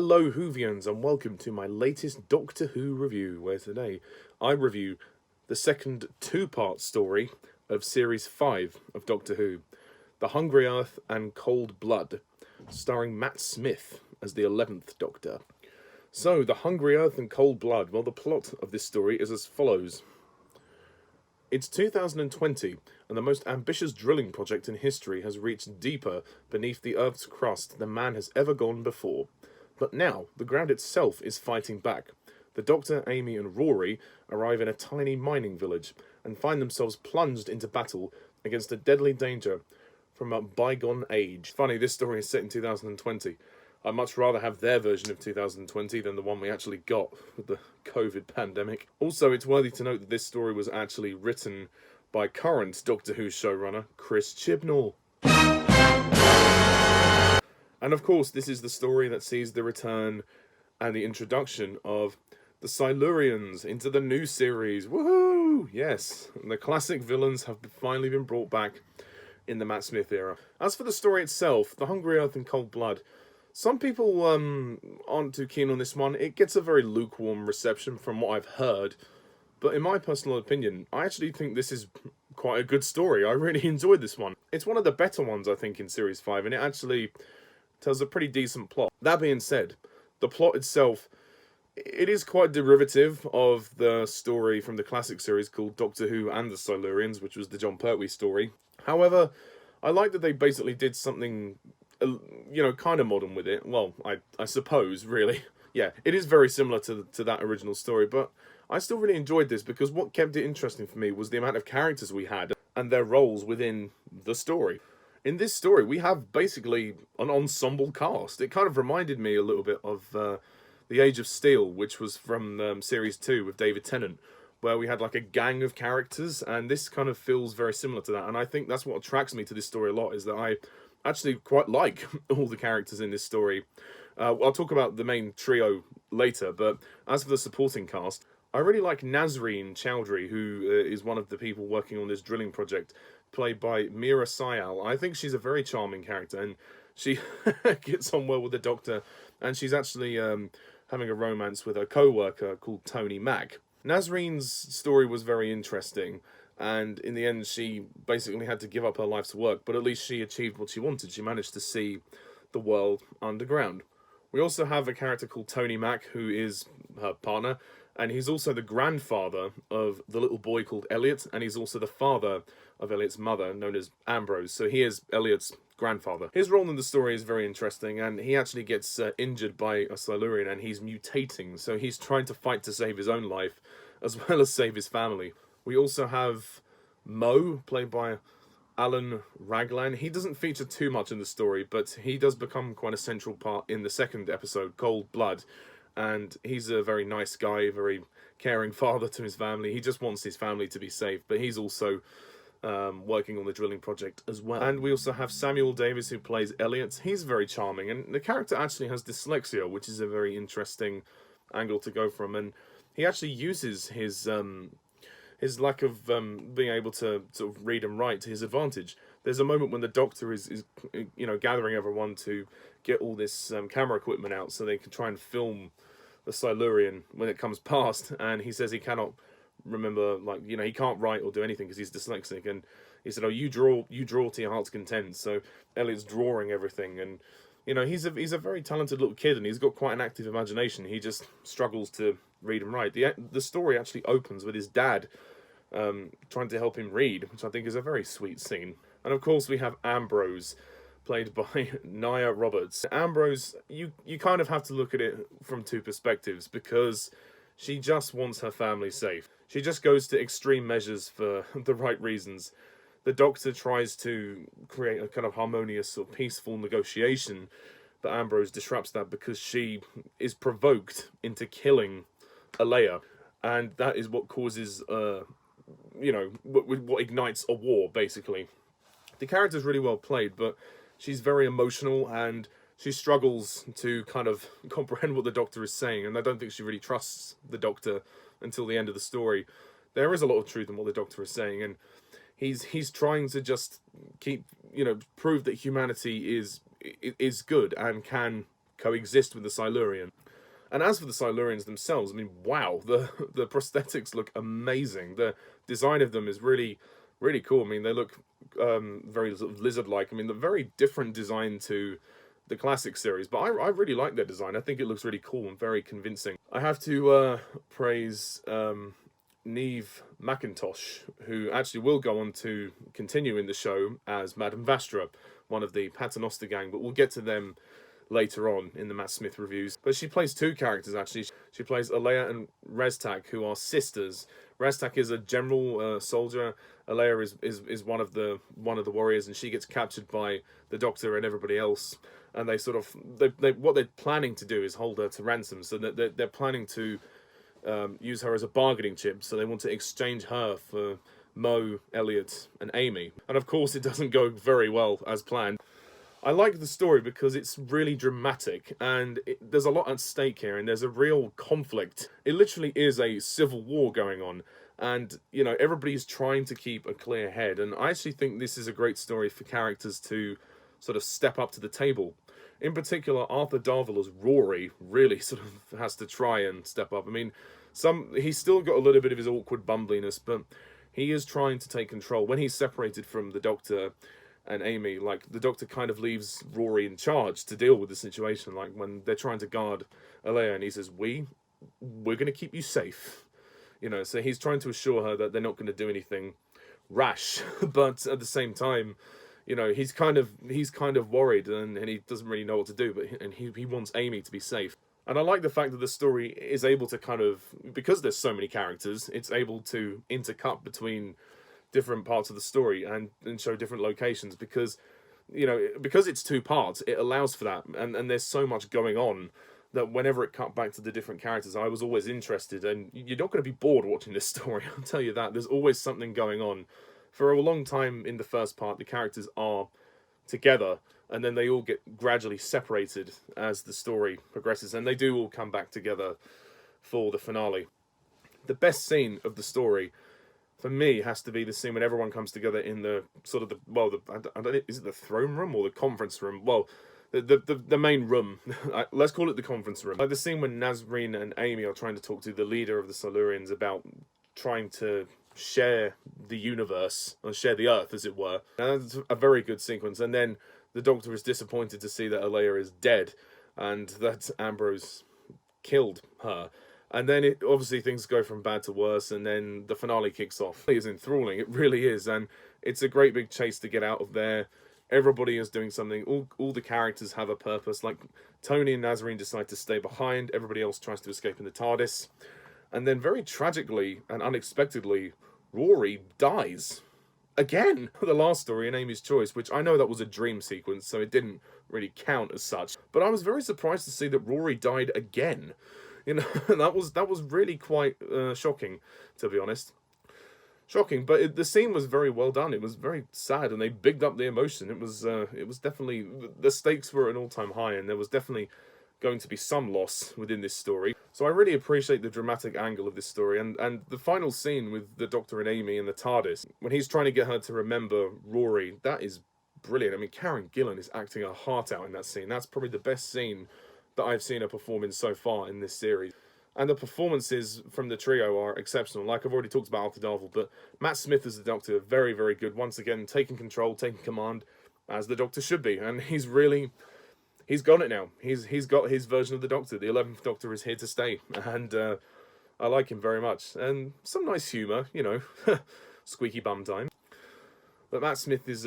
Hello Whovians and welcome to my latest Doctor Who review, where today I review the second two-part story of Series 5 of Doctor Who, The Hungry Earth and Cold Blood, starring Matt Smith as the 11th Doctor. So, The Hungry Earth and Cold Blood, well, the plot of this story is as follows. It's 2020, and the most ambitious drilling project in history has reached deeper beneath the Earth's crust than man has ever gone before. But now, the ground itself is fighting back. The Doctor, Amy and Rory arrive in a tiny mining village and find themselves plunged into battle against a deadly danger from a bygone age. Funny, this story is set in 2020. I'd much rather have their version of 2020 than the one we actually got with the COVID pandemic. Also, it's worthy to note that this story was actually written by current Doctor Who showrunner Chris Chibnall. And of course, this is the story that sees the return and the introduction of the Silurians into the new series. Woohoo! Yes, the classic villains have finally been brought back in the Matt Smith era. As for the story itself, The Hungry Earth and Cold Blood, some people aren't too keen on this one. It gets a very lukewarm reception from what I've heard. But in my personal opinion, I actually think this is quite a good story. I really enjoyed this one. It's one of the better ones, I think, in Series 5, and it actually tells a pretty decent plot. That being said, the plot itself, it is quite derivative of the story from the classic series called Doctor Who and the Silurians, which was the John Pertwee story. However, I like that they basically did something, kind of modern with it. Well, I suppose, really. Yeah, it is very similar to that original story, but I still really enjoyed this because what kept it interesting for me was the amount of characters we had and their roles within the story. In this story, we have basically an ensemble cast. It kind of reminded me a little bit of The Age of Steel, which was from Series 2 with David Tennant, where we had like a gang of characters, and this kind of feels very similar to that. And I think that's what attracts me to this story a lot, is that I actually quite like all the characters in this story. I'll talk about the main trio later, but as for the supporting cast, I really like Nazreen Chowdhury, who is one of the people working on this drilling project, played by Meera Syal. I think she's a very charming character, and she gets on well with the Doctor, and she's actually having a romance with her co-worker called Tony Mack. Nazreen's story was very interesting, and in the end she basically had to give up her life's work, but at least she achieved what she wanted. She managed to see the world underground. We also have a character called Tony Mack, who is her partner, and he's also the grandfather of the little boy called Elliot, and he's also the father of Elliot's mother, known as Ambrose. So he is Elliot's grandfather. His role in the story is very interesting, and he actually gets injured by a Silurian, and he's mutating. So he's trying to fight to save his own life, as well as save his family. We also have Mo, played by Alan Raglan. He doesn't feature too much in the story, but he does become quite a central part in the second episode, Cold Blood. And he's a very nice guy, very caring father to his family. He just wants his family to be safe, but he's also working on the drilling project as well. And we also have Samuel Davis, who plays Elliot. He's very charming, and the character actually has dyslexia, which is a very interesting angle to go from. And he actually uses his lack of being able to sort of read and write to his advantage. There's a moment when the Doctor is gathering everyone to get all this camera equipment out so they can try and film the Silurian when it comes past, and he says he cannot remember, he can't write or do anything because he's dyslexic, and he said, you draw to your heart's content. So Elliot's drawing everything, and he's a very talented little kid, and he's got quite an active imagination. He just struggles to read and write. The story actually opens with his dad trying to help him read, which I think is a very sweet scene. And of course we have Ambrose, played by Nia Roberts. Ambrose, you kind of have to look at it from two perspectives, because she just wants her family safe. She just goes to extreme measures for the right reasons. The Doctor tries to create a kind of harmonious or peaceful negotiation, but Ambrose disrupts that because she is provoked into killing Alea, and that is what causes what ignites a war, basically. The character's really well played, but she's very emotional, and she struggles to kind of comprehend what the Doctor is saying, and I don't think she really trusts the Doctor until the end of the story. There is a lot of truth in what the Doctor is saying, and he's trying to just keep, prove that humanity is good and can coexist with the Silurian. And as for the Silurians themselves, I mean, wow, the prosthetics look amazing. The design of them is really, really cool. I mean, they look very sort of lizard-like. I mean, they're very different design to the classic series, but I really like their design. I think it looks really cool and very convincing. I have to praise Neve McIntosh, who actually will go on to continue in the show as Madame Vastra, one of the Paternoster gang, but we'll get to them later on in the Matt Smith reviews. But she plays two characters, actually. She plays Alea and Reztak, who are sisters. Reztak is a general soldier. Alea is one of the warriors, and she gets captured by the Doctor and everybody else. And they sort of what they're planning to do is hold her to ransom. So that they're planning to use her as a bargaining chip. So they want to exchange her for Mo, Elliot, and Amy. And of course, it doesn't go very well as planned. I like the story because it's really dramatic, and there's a lot at stake here, and there's a real conflict. It literally is a civil war going on, and, you know, everybody's trying to keep a clear head, and I actually think this is a great story for characters to sort of step up to the table. In particular, Arthur Darvill as Rory really sort of has to try and step up. I mean, he's still got a little bit of his awkward bumbliness, but he is trying to take control. When he's separated from the Doctor and Amy, like, the Doctor kind of leaves Rory in charge to deal with the situation. Like, when they're trying to guard Alea, and he says, we're going to keep you safe. You know, so he's trying to assure her that they're not going to do anything rash. But at the same time, you know, he's kind of worried, and he doesn't really know what to do, but he wants Amy to be safe. And I like the fact that the story is able to kind of, because there's so many characters, it's able to intercut between different parts of the story and show different locations, because, you know, because it's two parts, it allows for that, and there's so much going on that whenever it cut back to the different characters, I was always interested, and you're not going to be bored watching this story, I'll tell you that. There's always something going on. For a long time in the first part, the characters are together, and then they all get gradually separated as the story progresses, and they do all come back together for the finale. The best scene of the story, for me, has to be the scene when everyone comes together in the sort of I don't know, is it the throne room or the conference room? Well, the main room. Let's call it the conference room. Like the scene when Nazreen and Amy are trying to talk to the leader of the Silurians about trying to share the universe, or share the Earth, as it were. And that's a very good sequence. And then the Doctor is disappointed to see that Alea is dead, and that Ambrose killed her. And then obviously things go from bad to worse, and then the finale kicks off. It is enthralling, it really is, and it's a great big chase to get out of there. Everybody is doing something, all the characters have a purpose. Like, Tony and Nazarene decide to stay behind, everybody else tries to escape in the TARDIS. And then very tragically and unexpectedly, Rory dies. Again! The last story in Amy's Choice, which I know that was a dream sequence, so it didn't really count as such. But I was very surprised to see that Rory died again. You know, that was really quite shocking, to be honest. Shocking, but the scene was very well done. It was very sad, and they bigged up the emotion. It was definitely, the stakes were at an all-time high, and there was definitely going to be some loss within this story. So I really appreciate the dramatic angle of this story, and the final scene with the Doctor and Amy in the TARDIS, when he's trying to get her to remember Rory, that is brilliant. I mean, Karen Gillan is acting her heart out in that scene. That's probably the best scene that I've seen her perform in so far in this series. And the performances from the trio are exceptional. Like I've already talked about Arthur Darvill, but Matt Smith as the Doctor, very, very good. Once again, taking control, taking command, as the Doctor should be. And he's got it now. He's got his version of the Doctor. The 11th Doctor is here to stay. And I like him very much. And some nice humour, you know, squeaky bum time. But Matt Smith is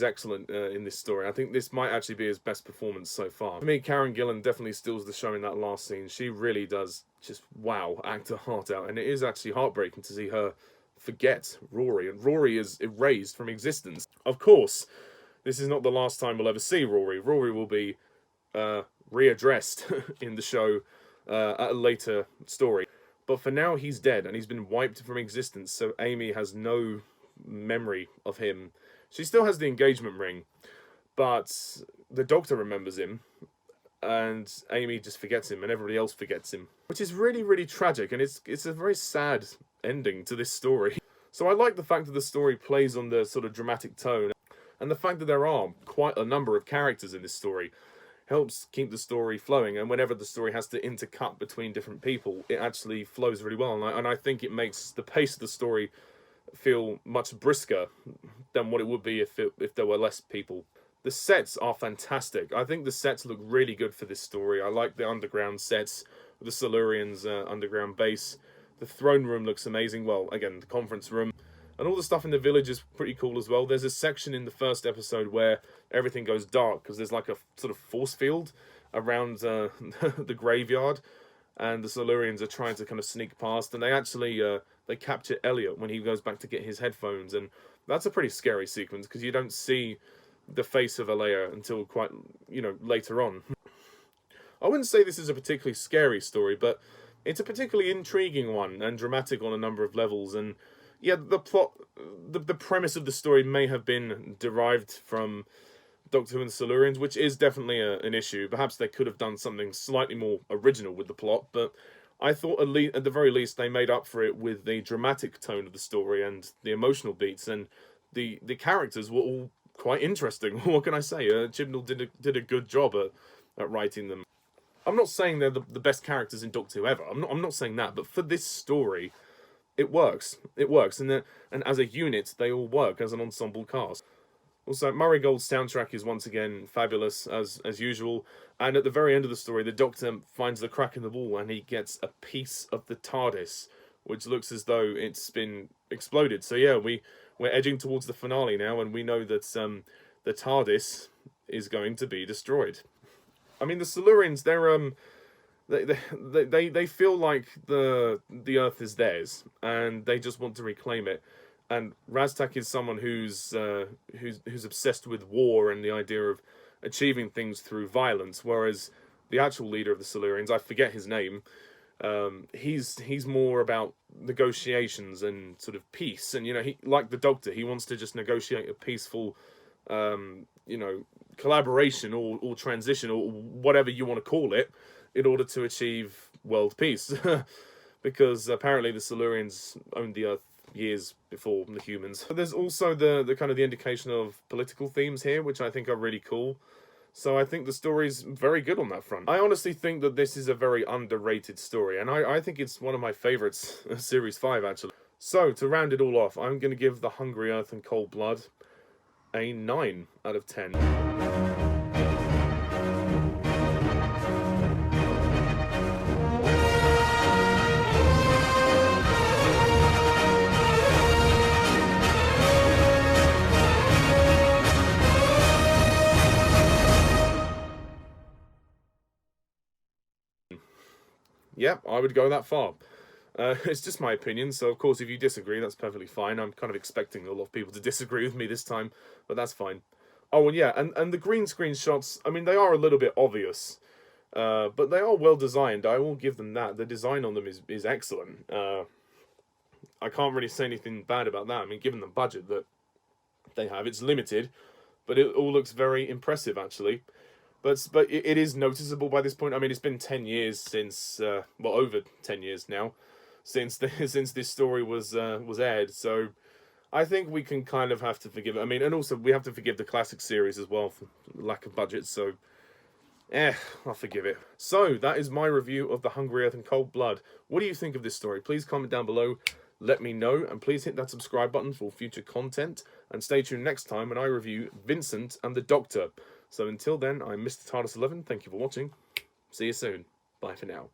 excellent in this story. I think this might actually be his best performance so far. For me, Karen Gillan definitely steals the show in that last scene. She really does just, wow, act her heart out. And it is actually heartbreaking to see her forget Rory. And Rory is erased from existence. Of course, this is not the last time we'll ever see Rory. Rory will be readdressed in the show at a later story. But for now, he's dead, and he's been wiped from existence, so Amy has no memory of him. She still has the engagement ring, but the Doctor remembers him, and Amy just forgets him, and everybody else forgets him, which is really, really tragic, and it's a very sad ending to this story. So I like the fact that the story plays on the sort of dramatic tone, and the fact that there are quite a number of characters in this story. helps keep the story flowing. And whenever the story has to intercut between different people, it actually flows really well. And I think it makes the pace of the story feel much brisker than what it would be if there were less people. The sets are fantastic. I think the sets look really good for this story. I like the underground sets, the Silurians' underground base. The throne room looks amazing. Well, again, the conference room. And all the stuff in the village is pretty cool as well. There's a section in the first episode where everything goes dark because there's like a sort of force field around the graveyard, and the Silurians are trying to kind of sneak past, and they actually they capture Elliot when he goes back to get his headphones, and that's a pretty scary sequence because you don't see the face of Alea until quite, later on. I wouldn't say this is a particularly scary story, but it's a particularly intriguing one and dramatic on a number of levels. And yeah, the plot, the premise of the story may have been derived from Doctor Who and Silurians, which is definitely an issue. Perhaps they could have done something slightly more original with the plot, but I thought at the very least they made up for it with the dramatic tone of the story and the emotional beats, and the characters were all quite interesting. What can I say? Chibnall did a good job at writing them. I'm not saying they're the best characters in Doctor Who ever. I'm not saying that, but for this story, it works. It works, and as a unit, they all work as an ensemble cast. Also, Murray Gold's soundtrack is once again fabulous, as usual. And at the very end of the story, the Doctor finds the crack in the wall and he gets a piece of the TARDIS, which looks as though it's been exploded. So yeah, we're edging towards the finale now, and we know that the TARDIS is going to be destroyed. I mean, the Silurians, they feel like the Earth is theirs, and they just want to reclaim it. And Raztak is someone who's obsessed with war and the idea of achieving things through violence, whereas the actual leader of the Silurians, I forget his name, he's more about negotiations and sort of peace. And he, like the Doctor, he wants to just negotiate a peaceful, collaboration or transition or whatever you want to call it, in order to achieve world peace. Because apparently the Silurians owned the Earth years before the humans. But there's also the kind of the indication of political themes here, which I think are really cool. So I think the story's very good on that front. I honestly think that this is a very underrated story, and I think it's one of my favourites of Series 5, actually. So, to round it all off, I'm going to give The Hungry Earth and Cold Blood a 9 out of 10. Yeah, I would go that far. It's just my opinion, so of course if you disagree, that's perfectly fine. I'm kind of expecting a lot of people to disagree with me this time, but that's fine. Oh, and yeah, and the green screen shots, I mean, they are a little bit obvious, but they are well designed. I will give them that. The design on them is excellent. I can't really say anything bad about that. I mean, given the budget that they have, it's limited, but it all looks very impressive, actually. But it is noticeable by this point. I mean, it's been 10 years since, well, over 10 years now, since since this story was aired. So I think we can kind of have to forgive it. I mean, and also we have to forgive the classic series as well for lack of budget. So, I'll forgive it. So that is my review of The Hungry Earth and Cold Blood. What do you think of this story? Please comment down below. Let me know, and please hit that subscribe button for future content. And stay tuned next time when I review Vincent and the Doctor. So until then, I'm Mr. TARDIS11. Thank you for watching. See you soon. Bye for now.